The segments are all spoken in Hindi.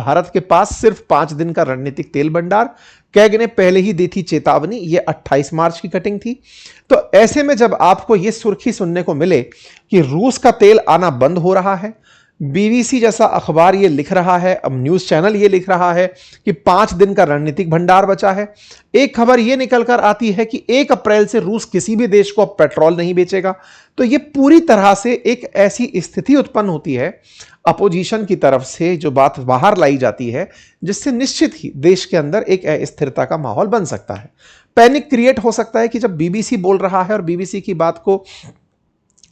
भारत के पास सिर्फ 5 दिन का रणनीतिक तेल भंडार। कैग ने पहले ही दी थी चेतावनी, ये 28 मार्च की कटिंग थी। तो ऐसे में जब आपको ये सुर्खी सुनने को मिले कि रूस का तेल आना बंद हो रहा है, बीबीसी जैसा अखबार ये लिख रहा है, अब न्यूज चैनल ये लिख रहा है कि 5 दिन का रणनीतिक भंडार बचा है, एक खबर ये निकलकर आती है कि 1 अप्रैल से रूस किसी भी देश को अब पेट्रोल नहीं बेचेगा, तो ये पूरी तरह से एक ऐसी स्थिति उत्पन्न होती है अपोजिशन की तरफ से, जो बात बाहर लाई जाती है, जिससे निश्चित ही देश के अंदर एक अस्थिरता का माहौल बन सकता है। पैनिक क्रिएट हो सकता है कि जब बीबीसी बोल रहा है और बीबीसी की बात को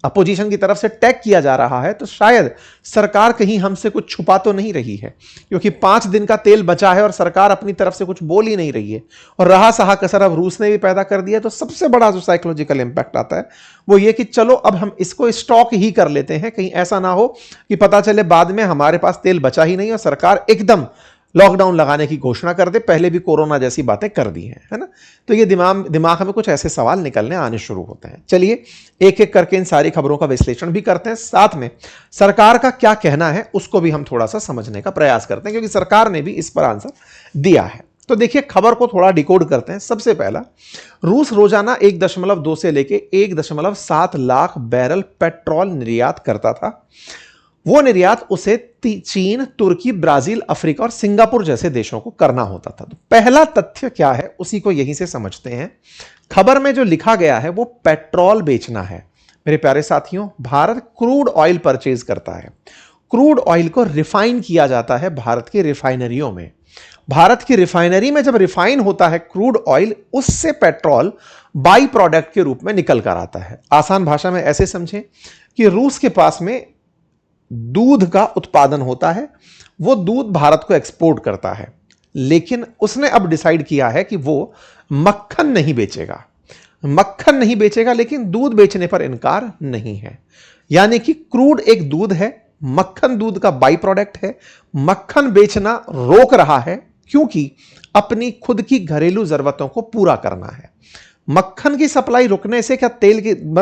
अपोजिशन की तरफ से टैग किया जा रहा है, तो शायद सरकार कहीं हमसे कुछ छुपा तो नहीं रही है, क्योंकि 5 दिन का तेल बचा है और सरकार अपनी तरफ से कुछ बोल ही नहीं रही है, और रहा सहा कसर अब रूस ने भी पैदा कर दिया। तो सबसे बड़ा जो साइकोलॉजिकल इंपैक्ट आता है वो ये कि चलो अब हम इसको स्टॉक ही कर लेते हैं, कहीं ऐसा ना हो कि पता चले बाद में हमारे पास तेल बचा ही नहीं और सरकार एकदम लॉकडाउन लगाने की घोषणा कर दे। पहले भी कोरोना जैसी बातें कर दी हैं, है ना। तो ये दिमाग में कुछ ऐसे सवाल निकलने आने शुरू होते हैं। चलिए एक एक करके इन सारी खबरों का विश्लेषण भी करते हैं, साथ में सरकार का क्या कहना है उसको भी हम थोड़ा सा समझने का प्रयास करते हैं, क्योंकि सरकार ने भी इस पर आंसर दिया है। तो देखिए खबर को थोड़ा डिकोड करते हैं। सबसे पहला, रूस रोजाना 1.2 से लेके 1.7 लाख बैरल पेट्रोल निर्यात करता था। वो निर्यात उसे चीन, तुर्की, ब्राजील, अफ्रीका और सिंगापुर जैसे देशों को करना होता था। तो पहला तथ्य क्या है उसी को यहीं से समझते हैं। खबर में जो लिखा गया है वो पेट्रोल बेचना है। मेरे प्यारे साथियों, भारत क्रूड ऑयल परचेज करता है। क्रूड ऑयल को रिफाइन किया जाता है भारत की रिफाइनरियों में। भारत की रिफाइनरी में जब रिफाइन होता है क्रूड ऑयल, उससे पेट्रोल बाई प्रोडक्ट के रूप में निकल कर आता है। आसान भाषा में ऐसे समझें कि रूस के पास में दूध का उत्पादन होता है, वो दूध भारत को एक्सपोर्ट करता है, लेकिन उसने अब डिसाइड किया है कि वो मक्खन नहीं बेचेगा। मक्खन नहीं बेचेगा, लेकिन दूध बेचने पर इनकार नहीं है। यानी कि क्रूड एक दूध है, मक्खन दूध का बाई प्रोडक्ट है। मक्खन बेचना रोक रहा है क्योंकि अपनी खुद की घरेलू जरूरतों को पूरा करना है। मक्खन की सप्लाई रुकने से क्या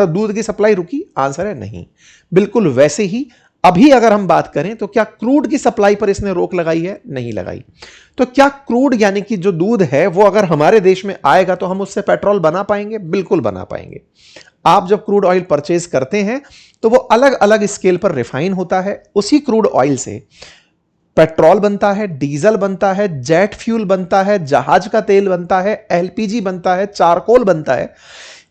दूध की सप्लाई रुकी? आंसर है नहीं। बिल्कुल वैसे ही अभी अगर हम बात करें तो क्या क्रूड की सप्लाई पर इसने रोक लगाई है? नहीं लगाई। तो क्या क्रूड यानी कि जो दूध है वो अगर हमारे देश में आएगा तो हम उससे पेट्रोल बना पाएंगे? बिल्कुल बना पाएंगे। आप जब क्रूड ऑयल परचेज करते हैं तो वो अलग अलग स्केल पर रिफाइन होता है। उसी क्रूड ऑयल से पेट्रोल बनता है, डीजल बनता है, जेट फ्यूल बनता है, जहाज का तेल बनता है, एलपीजी बनता है, चारकोल बनता है।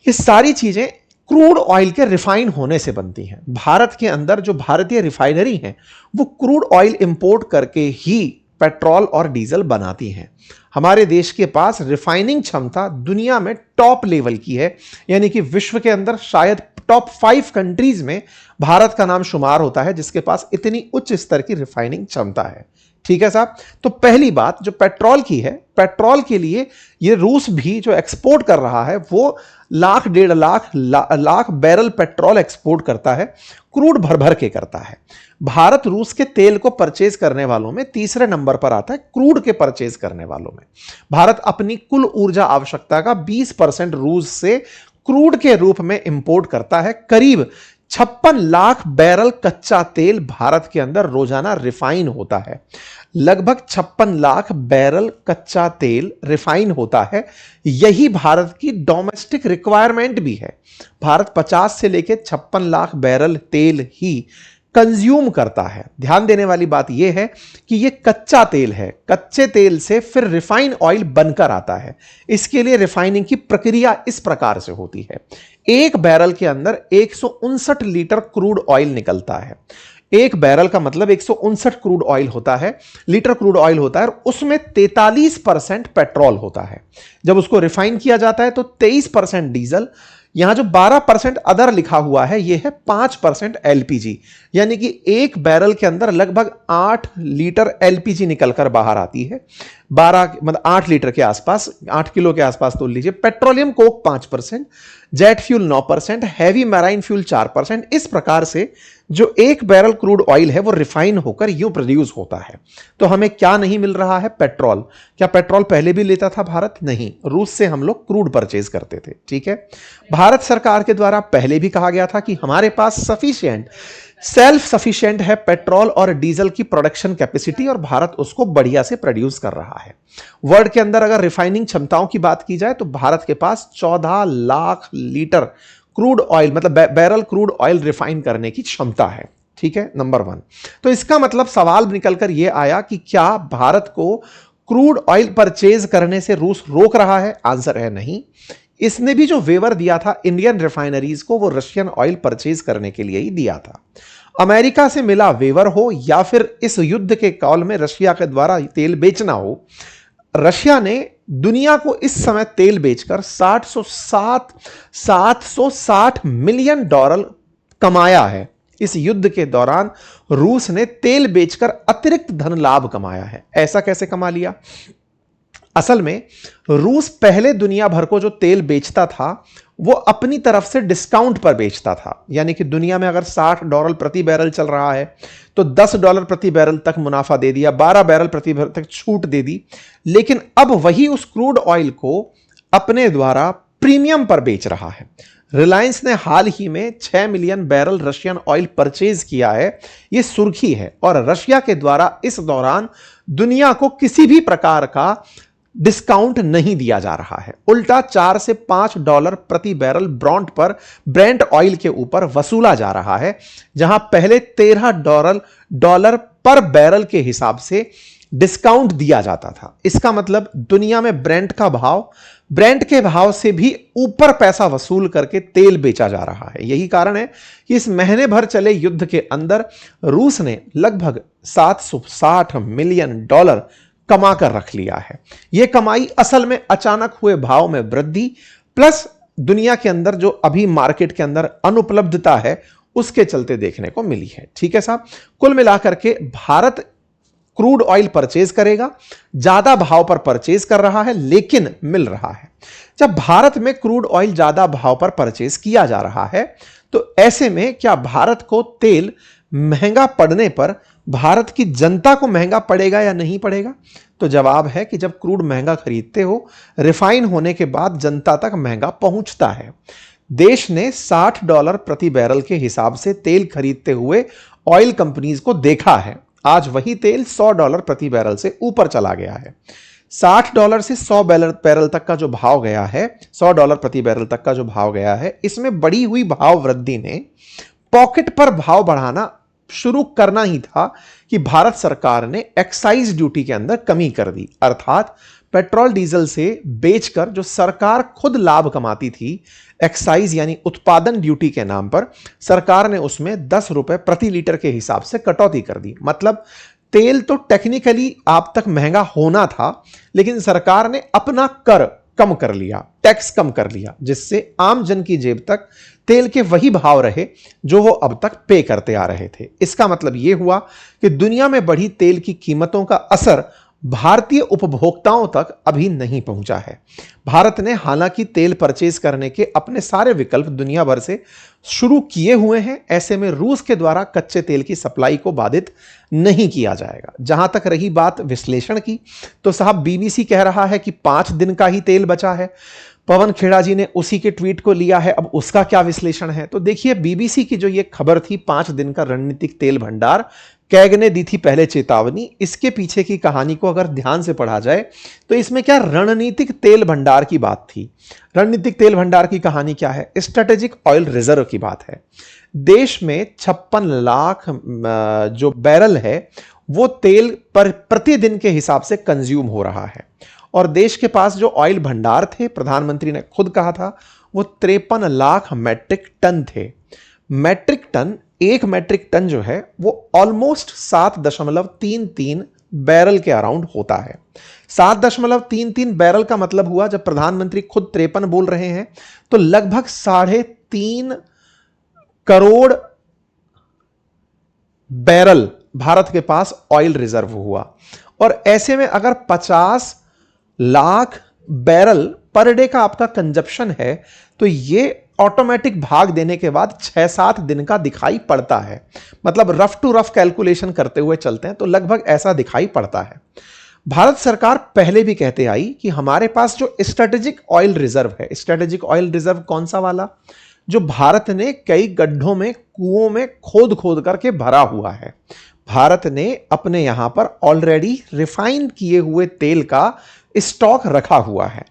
ये सारी चीजें क्रूड ऑयल के रिफाइन होने से बनती हैं। भारत के अंदर जो भारतीय रिफाइनरी हैं वो क्रूड ऑयल इंपोर्ट करके ही पेट्रोल और डीजल बनाती हैं। हमारे देश के पास रिफाइनिंग क्षमता दुनिया में टॉप लेवल की है, यानी कि विश्व के अंदर शायद टॉप 5 कंट्रीज में भारत का नाम शुमार होता है जिसके पास इतनी उच्च स्तर की रिफाइनिंग क्षमता है। ठीक है साहब। तो पहली बात जो पेट्रोल की है, पेट्रोल के लिए ये रूस भी जो एक्सपोर्ट कर रहा है वो lakh 1.5 lakh barrel petrol export करता है, क्रूड भर भर के करता है। भारत रूस के तेल को परचेज करने वालों में तीसरे नंबर पर आता है, क्रूड के परचेज करने वालों में। भारत अपनी कुल ऊर्जा आवश्यकता का 20% रूस से क्रूड के रूप में इंपोर्ट करता है। करीब 56 लाख बैरल कच्चा तेल भारत के अंदर रोजाना रिफाइन होता है। लगभग 56 लाख बैरल कच्चा तेल रिफाइन होता है। यही भारत की डोमेस्टिक रिक्वायरमेंट भी है। भारत 50 से लेकर 56 लाख बैरल तेल ही कंज्यूम करता है। ध्यान देने वाली बात यह है कि यह कच्चा तेल है, कच्चे तेल से फिर रिफाइन ऑयल बनकर आता है। इसके लिए रिफाइनिंग की प्रक्रिया इस प्रकार से होती है। एक बैरल के अंदर 159 लीटर क्रूड ऑयल निकलता है। एक बैरल का मतलब 159 क्रूड ऑयल होता है, लीटर क्रूड ऑयल होता है, और उसमें 43% पेट्रोल होता है। जब उसको रिफाइन किया जाता है तो 23% डीजल, यहां जो 12% अदर लिखा हुआ है यह है 5% एलपीजी, यानी कि एक बैरल के अंदर लगभग 8 लीटर एलपीजी निकलकर बाहर आती है। 8 लीटर के आसपास, 8 किलो के आसपास तोल लीजिए। Petroleum Coke 5%, jet fuel 9%, heavy marine fuel 4%। इस प्रकार से जो एक बैरल क्रूड ऑयल है वो रिफाइन होकर यूं प्रोड्यूस होता है। तो हमें क्या नहीं मिल रहा है? पेट्रोल। क्या पेट्रोल पहले भी लेता था भारत? नहीं, रूस से हम लोग क्रूड परचेज करते थे। ठीक है। भारत सरकार के द्वारा पहले भी कहा गया था कि हमारे पास सफिशिएंट सेल्फ सफिशिएंट है पेट्रोल और डीजल की प्रोडक्शन कैपेसिटी और भारत उसको बढ़िया से प्रोड्यूस कर रहा है। वर्ल्ड के अंदर अगर रिफाइनिंग क्षमताओं की बात की जाए तो भारत के पास 14 लाख लीटर क्रूड ऑयल मतलब बैरल क्रूड ऑयल रिफाइन करने की क्षमता है। ठीक है, नंबर 1। तो इसका मतलब सवाल निकलकर यह आया कि क्या भारत को क्रूड ऑयल परचेज करने से रूस रोक रहा है? आंसर है नहीं। इसने भी जो वेवर दिया था इंडियन रिफाइनरीज को, वो रशियन ऑयल परचेज करने के लिए ही दिया था। अमेरिका से मिला वेवर हो या फिर इस युद्ध के कॉल में रशिया के द्वारा तेल बेचना हो, रशिया ने दुनिया को इस समय तेल बेचकर 760 मिलियन डॉलर कमाया है। इस युद्ध के दौरान रूस ने तेल बेचकर अतिरिक्त धन लाभ कमाया है। ऐसा कैसे कमा लिया? असल में रूस पहले दुनिया भर को जो तेल बेचता था वो अपनी तरफ से डिस्काउंट पर बेचता था। यानी कि दुनिया में अगर $60 प्रति बैरल चल रहा है तो $10 प्रति बैरल तक मुनाफा दे दिया, 12 बैरल प्रति बैरल तक छूट दे दी। लेकिन अब वही उस क्रूड ऑयल को अपने द्वारा प्रीमियम पर बेच रहा है। रिलायंस ने हाल ही में 6 million barrel Russian oil purchase किया है, यह सुर्खी है। और रशिया के द्वारा इस दौरान दुनिया को किसी भी प्रकार का डिस्काउंट नहीं दिया जा रहा है, उल्टा $4 से $5 प्रति बैरल ब्रेंट ऑयल के ऊपर वसूला जा रहा है, जहां पहले $13 पर बैरल के हिसाब से डिस्काउंट दिया जाता था। इसका मतलब दुनिया में ब्रेंट के भाव से भी ऊपर पैसा वसूल करके तेल बेचा जा रहा है। यही कारण है कि इस महीने भर चले युद्ध के अंदर रूस ने लगभग $760 मिलियन कमा कर रख लिया है। यह कमाई असल में अचानक हुए भाव में वृद्धि प्लस दुनिया के अंदर जो अभी मार्केट के अंदर अनुपलब्धता है उसके चलते देखने को मिली है। ठीक है साहब, कुल मिलाकर के भारत क्रूड ऑयल परचेज करेगा, ज्यादा भाव पर परचेज कर रहा है लेकिन मिल रहा है। जब भारत में क्रूड ऑयल ज्यादा भाव पर परचेज किया जा रहा है तो ऐसे में क्या भारत को तेल महंगा पड़ने पर भारत की जनता को महंगा पड़ेगा या नहीं पड़ेगा? तो जवाब है कि जब क्रूड महंगा खरीदते हो, रिफाइन होने के बाद जनता तक महंगा पहुंचता है। देश ने $60 प्रति बैरल के हिसाब से तेल खरीदते हुए ऑयल कंपनीज को देखा है। आज वही तेल $100 प्रति बैरल से ऊपर चला गया है। $60 से $100 बैरल तक का जो भाव गया है, $100 प्रति बैरल तक का जो भाव गया है, इसमें बढ़ी हुई भाव वृद्धि ने पॉकेट पर भाव बढ़ाना शुरू करना ही था कि भारत सरकार ने एक्साइज ड्यूटी के अंदर कमी कर दी। अर्थात पेट्रोल डीजल से बेचकर जो सरकार खुद लाभ कमाती थी, एक्साइज यानी उत्पादन ड्यूटी के नाम पर, सरकार ने उसमें ₹10 प्रति लीटर के हिसाब से कटौती कर दी। मतलब तेल तो टेक्निकली आप तक महंगा होना था, लेकिन सरकार ने अपना कर कम कर लिया, टैक्स कम कर लिया, जिससे आम जन की जेब तक तेल के वही भाव रहे जो वो अब तक पे करते आ रहे थे। इसका मतलब यह हुआ कि दुनिया में बढ़ी तेल की कीमतों का असर भारतीय उपभोक्ताओं तक अभी नहीं पहुंचा है। भारत ने हालांकि तेल परचेज करने के अपने सारे विकल्प दुनिया भर से शुरू किए हुए हैं। ऐसे में रूस के द्वारा कच्चे तेल की सप्लाई को बाधित नहीं किया जाएगा। जहां तक रही बात विश्लेषण की, तो साहब बीबीसी कह रहा है कि 5 दिन का ही तेल बचा है। पवन खेड़ा जी ने उसी के ट्वीट को लिया है। अब उसका क्या विश्लेषण है? तो देखिए, बीबीसी की जो ये खबर थी 5 दिन का रणनीतिक तेल भंडार, कैग ने दी थी पहले चेतावनी। इसके पीछे की कहानी को अगर ध्यान से पढ़ा जाए तो इसमें क्या रणनीतिक तेल भंडार की बात थी। रणनीतिक तेल भंडार की कहानी क्या है? स्ट्रेटेजिक ऑयल रिजर्व की बात है। देश में 56 लाख जो बैरल है वो तेल पर प्रतिदिन के हिसाब से कंज्यूम हो रहा है, और देश के पास जो ऑयल भंडार थे, प्रधानमंत्री ने खुद कहा था, वो 53 लाख मैट्रिक टन थे। एक मैट्रिक टन जो है वो ऑलमोस्ट 7.33 बैरल के अराउंड होता है। 7.33 बैरल का मतलब हुआ, जब प्रधानमंत्री खुद 53 बोल रहे हैं, तो लगभग 3.5 करोड़ बैरल भारत के पास ऑयल रिजर्व हुआ। और ऐसे में अगर 50 लाख बैरल पर डे का आपका कंजप्शन है, तो ये ऑटोमेटिक भाग देने के बाद 6-7 दिन का दिखाई पड़ता है। मतलब रफ टू रफ कैलकुलेशन करते हुए चलते हैं तो लगभग ऐसा दिखाई पड़ता है। भारत सरकार पहले भी कहते आई कि हमारे पास जो स्ट्रेटेजिक ऑयल रिजर्व है, स्ट्रेटेजिक ऑयल रिजर्व कौन सा वाला? जो भारत ने कई गड्ढों में, कुओं में खोद खोद करके भरा हुआ है। भारत ने अपने यहां पर ऑलरेडी रिफाइन किए हुए तेल का स्टॉक रखा हुआ है।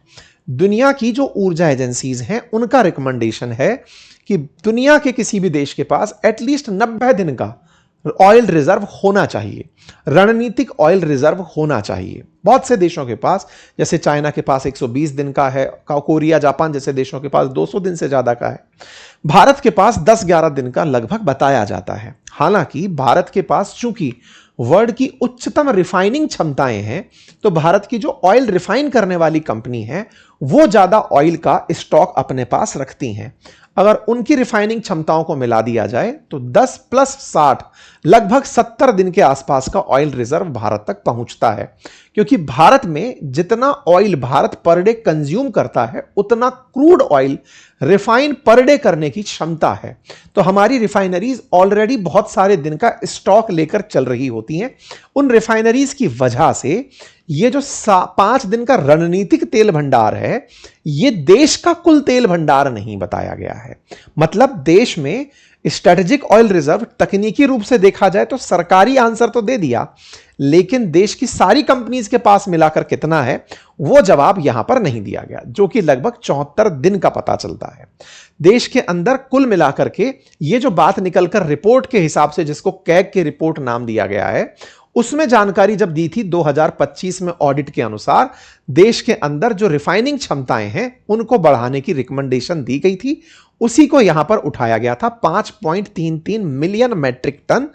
दुनिया की जो ऊर्जा एजेंसीज हैं उनका रिकमेंडेशन है कि दुनिया के किसी भी देश के पास एटलीस्ट 90 दिन का ऑयल रिजर्व होना चाहिए, रणनीतिक ऑयल रिजर्व होना चाहिए। बहुत से देशों के पास, जैसे चाइना के पास 120 दिन का है, कोरिया, जापान जैसे देशों के पास 200 दिन से ज्यादा का है। भारत के पास 10-11 दिन का लगभग बताया जाता है। हालांकि भारत के पास चूंकि वर्ल्ड की उच्चतम रिफाइनिंग क्षमताएं हैं, तो भारत की जो ऑयल रिफाइन करने वाली कंपनी है वो ज्यादा ऑयल का स्टॉक अपने पास रखती हैं। अगर उनकी रिफाइनिंग क्षमताओं को मिला दिया जाए तो 10 + 60 लगभग 70 दिन के आसपास का ऑयल रिजर्व भारत तक पहुंचता है। क्योंकि भारत में जितना oil Bharat per day consume करता है उतना crude oil refine per day करने की क्षमता है। तो हमारी रिफाइनरीज ऑलरेडी बहुत सारे दिन का स्टॉक लेकर चल रही होती हैं। उन रिफाइनरीज की वजह से ये जो 5 दिन का रणनीतिक तेल भंडार है, ये देश का कुल तेल भंडार नहीं बताया गया है। मतलब देश में स्ट्रेटेजिक ऑयल रिजर्व तकनीकी रूप से देखा जाए तो सरकारी आंसर तो दे दिया, लेकिन देश की सारी कंपनीज के पास मिलाकर कितना है वो जवाब यहां पर नहीं दिया गया, जो कि लगभग 74 दिन का पता चलता है। देश के अंदर कुल मिलाकर के ये जो बात निकलकर रिपोर्ट के हिसाब से, जिसको कैग की रिपोर्ट नाम दिया गया है, उसमें जानकारी जब दी थी 2025 में ऑडिट के अनुसार देश के अंदर जो रिफाइनिंग क्षमताएं हैं उनको बढ़ाने की रिकमेंडेशन दी गई थी। उसी को यहां पर उठाया गया था। 5.33 million metric tonne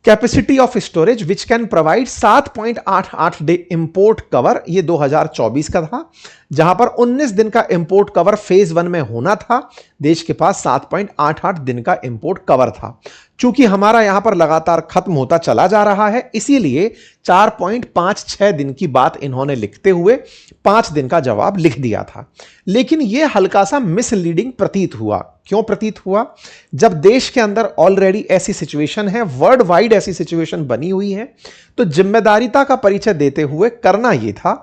capacity of storage which can provide 7.88 day import cover, ये 2024 का था, जहां पर 19 दिन का इंपोर्ट कवर फेज 1 में होना था। देश के पास 7.88 दिन का इंपोर्ट कवर था। चूंकि हमारा यहां पर लगातार खत्म होता चला जा रहा है, इसीलिए 4.56 दिन की बात इन्होंने लिखते हुए 5 दिन का जवाब लिख दिया था। लेकिन यह हल्का सा मिसलीडिंग प्रतीत हुआ। क्यों प्रतीत हुआ? जब देश के अंदर ऑलरेडी ऐसी सिचुएशन है, वर्ल्ड वाइड ऐसी सिचुएशन बनी हुई है, तो जिम्मेदारिता का परिचय देते हुए करना यह था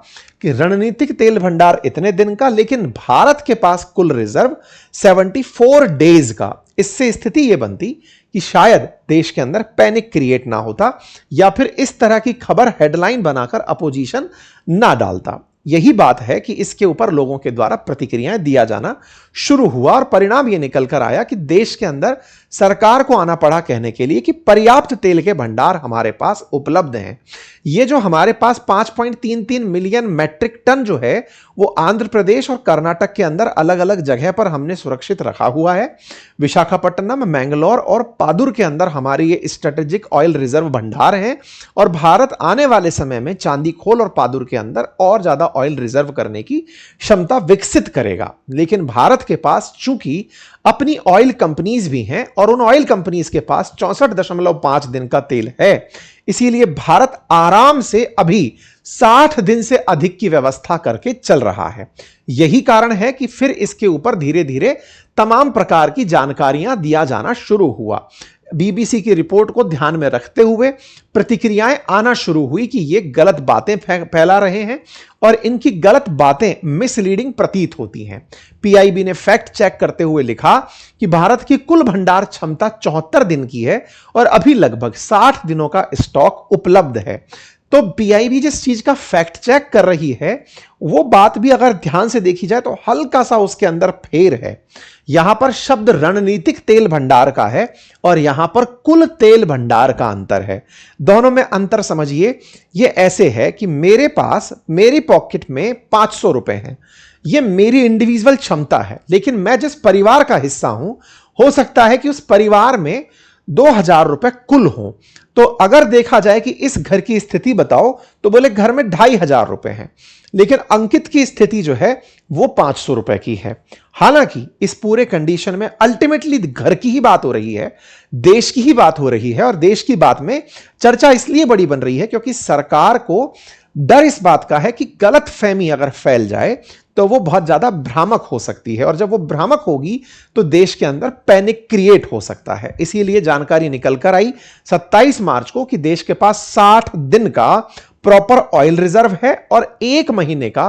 कि रणनीतिक तेल भंडार इतने दिन का, लेकिन भारत के पास कुल रिजर्व 74 डेज का। इससे स्थिति यह बनती कि शायद देश के अंदर पैनिक क्रिएट ना होता, या फिर इस तरह की खबर हेडलाइन बनाकर अपोजिशन ना डालता। यही बात है कि इसके ऊपर लोगों के द्वारा प्रतिक्रियाएं दिया जाना शुरू हुआ, और परिणाम यह निकल कर आया कि देश के अंदर सरकार को आना पड़ा कहने के लिए कि पर्याप्त तेल के भंडार हमारे पास उपलब्ध हैं। ये जो हमारे पास 5.33 मिलियन मैट्रिक टन जो है वो आंध्र प्रदेश और कर्नाटक के अंदर अलग अलग जगह पर हमने सुरक्षित रखा हुआ है। विशाखापट्टनम, मैंगलोर और पादुर के अंदर हमारे ये स्ट्रेटेजिक ऑयल रिजर्व भंडार हैं, और भारत आने वाले समय में चांदीखोल और पादुर के अंदर और ज्यादा ऑयल रिजर्व करने की क्षमता विकसित करेगा। लेकिन भारत के पास चूंकि अपनी ऑयल कंपनीज भी हैं और उन ऑयल कंपनीज के पास 64.5 दिन का तेल है, इसीलिए भारत आराम से अभी 60 दिन से अधिक की व्यवस्था करके चल रहा है। यही कारण है कि फिर इसके ऊपर धीरे धीरे तमाम प्रकार की जानकारियां दिया जाना शुरू हुआ। बीबीसी की रिपोर्ट को ध्यान में रखते हुए प्रतिक्रियाएं आना शुरू हुई कि ये गलत बातें फैला रहे हैं और इनकी गलत बातें मिसलीडिंग प्रतीत होती हैं। पीआईबी ने फैक्ट चेक करते हुए लिखा कि भारत की कुल भंडार क्षमता 74 दिन की है और अभी लगभग 60 दिनों का स्टॉक उपलब्ध है। तो पीआईबी जिस चीज का फैक्ट चेक कर रही है वो बात भी अगर ध्यान से देखी जाए तो हल्का सा उसके अंदर फेर है। यहां पर शब्द रणनीतिक तेल भंडार का है और यहां पर कुल तेल भंडार का अंतर है। दोनों में अंतर समझिए, ये ऐसे है कि मेरे पास मेरी पॉकेट में 500 रुपए हैं, ये मेरी इंडिविजुअल क्षमता है, लेकिन मैं जिस परिवार का हिस्सा हूं हो सकता है कि उस परिवार में 2000 रुपए कुल हो। तो अगर देखा जाए कि इस घर की स्थिति बताओ तो बोले घर में 2500 रुपए हैं, लेकिन अंकित की स्थिति जो है वो 500 रुपए की है। हालांकि इस पूरे कंडीशन में अल्टीमेटली घर की ही बात हो रही है, देश की ही बात हो रही है, और देश की बात में चर्चा इसलिए बड़ी बन रही है क्योंकि सरकार को डर इस बात का है कि गलत फहमी अगर फैल जाए तो वो बहुत ज्यादा भ्रामक हो सकती है, और जब वो भ्रामक होगी तो देश के अंदर पैनिक क्रिएट हो सकता है। इसीलिए जानकारी निकल कर आई 27 मार्च को कि देश के पास 60 दिन का प्रॉपर ऑयल रिजर्व है और 1 महीने का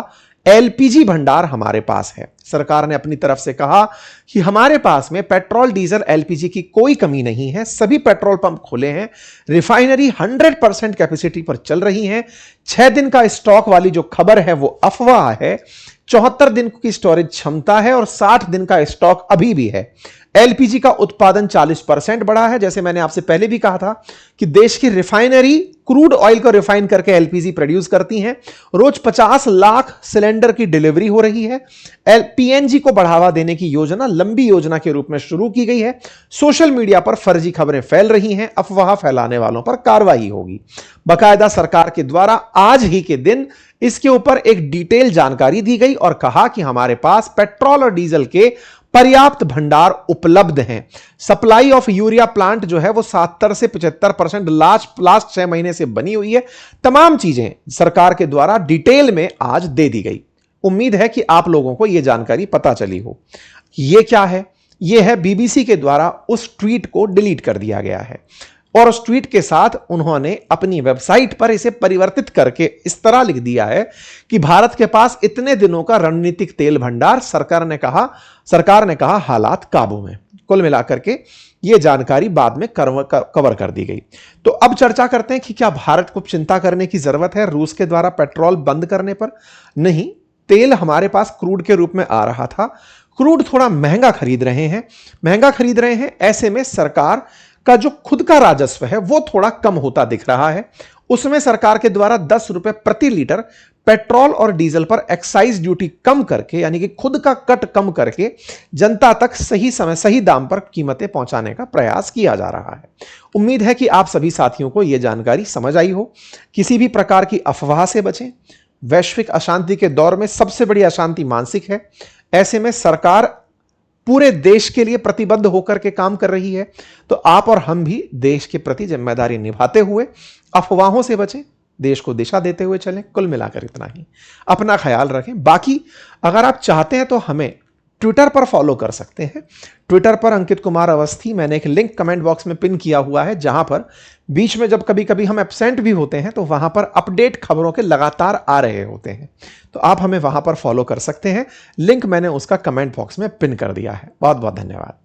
एलपीजी भंडार हमारे पास है। सरकार ने अपनी तरफ से कहा कि हमारे पास में पेट्रोल, डीजल, एलपीजी की कोई कमी नहीं है। सभी पेट्रोल पंप खुले हैं, रिफाइनरी 100% कैपेसिटी पर चल रही हैं। 6 दिन का स्टॉक वाली जो खबर है वो अफवाह है। 74 दिन की स्टोरेज क्षमता है और 60 दिन का स्टॉक अभी भी है। एलपीजी का उत्पादन 40% बढ़ा है। जैसे मैंने आपसे पहले भी कहा था कि देश की रिफाइनरी क्रूड ऑयल को रिफाइन करके एलपीजी प्रोड्यूस करती हैं। रोज 50 लाख सिलेंडर की डिलीवरी हो रही है। पीएनजी को बढ़ावा देने की योजना लंबी योजना के रूप में शुरू की गई है। सोशल मीडिया पर फर्जी खबरें फैल रही हैं, अफवाह फैलाने वालों पर कार्रवाई होगी। बाकायदा सरकार के द्वारा आज ही के दिन इसके ऊपर एक डिटेल जानकारी दी गई और कहा कि हमारे पास पेट्रोल और डीजल के पर्याप्त भंडार उपलब्ध हैं। सप्लाई ऑफ यूरिया प्लांट जो है वो 70 से 75% लास्ट 6 महीने से बनी हुई है। तमाम चीजें सरकार के द्वारा डिटेल में आज दे दी गई। उम्मीद है कि आप लोगों को यह जानकारी पता चली हो। यह क्या है? यह है बीबीसी के द्वारा उस ट्वीट को डिलीट कर दिया गया है और उस ट्वीट के साथ उन्होंने अपनी वेबसाइट पर इसे परिवर्तित करके इस तरह लिख दिया है कि भारत के पास इतने दिनों का रणनीतिक तेल भंडार, सरकार ने कहा हालात काबू में। कुल मिलाकर के यह जानकारी बाद में कवर कर दी गई। तो अब चर्चा करते हैं कि क्या भारत को चिंता करने की जरूरत है रूस के द्वारा पेट्रोल बंद करने पर? नहीं, तेल हमारे पास क्रूड के रूप में आ रहा था। क्रूड थोड़ा महंगा खरीद रहे हैं। ऐसे में सरकार का जो खुद का राजस्व है वो थोड़ा कम होता दिख रहा है। उसमें सरकार के द्वारा 10 रुपए प्रति लीटर पेट्रोल और डीजल पर एक्साइज ड्यूटी कम करके, यानी कि खुद का कट कम करके जनता तक सही समय सही दाम पर कीमतें पहुंचाने का प्रयास किया जा रहा है। उम्मीद है कि आप सभी साथियों को यह जानकारी समझ आई हो। किसी भी प्रकार की अफवाह से बचें। वैश्विक अशांति के दौर में सबसे बड़ी अशांति मानसिक है। ऐसे में सरकार पूरे देश के लिए प्रतिबद्ध होकर के काम कर रही है। तो आप और हम भी देश के प्रति जिम्मेदारी निभाते हुए अफवाहों से बचें, देश को दिशा देते हुए चलें। कुल मिलाकर इतना ही। अपना ख्याल रखें। बाकी अगर आप चाहते हैं तो हमें ट्विटर पर फॉलो कर सकते हैं। ट्विटर पर अंकित कुमार अवस्थी, मैंने एक लिंक कमेंट बॉक्स में पिन किया हुआ है, जहां पर बीच में जब कभी कभी हम एब्सेंट भी होते हैं तो वहां पर अपडेट खबरों के लगातार आ रहे होते हैं। तो आप हमें वहां पर फॉलो कर सकते हैं। लिंक मैंने उसका कमेंट बॉक्स में पिन कर दिया है। बहुत बहुत धन्यवाद।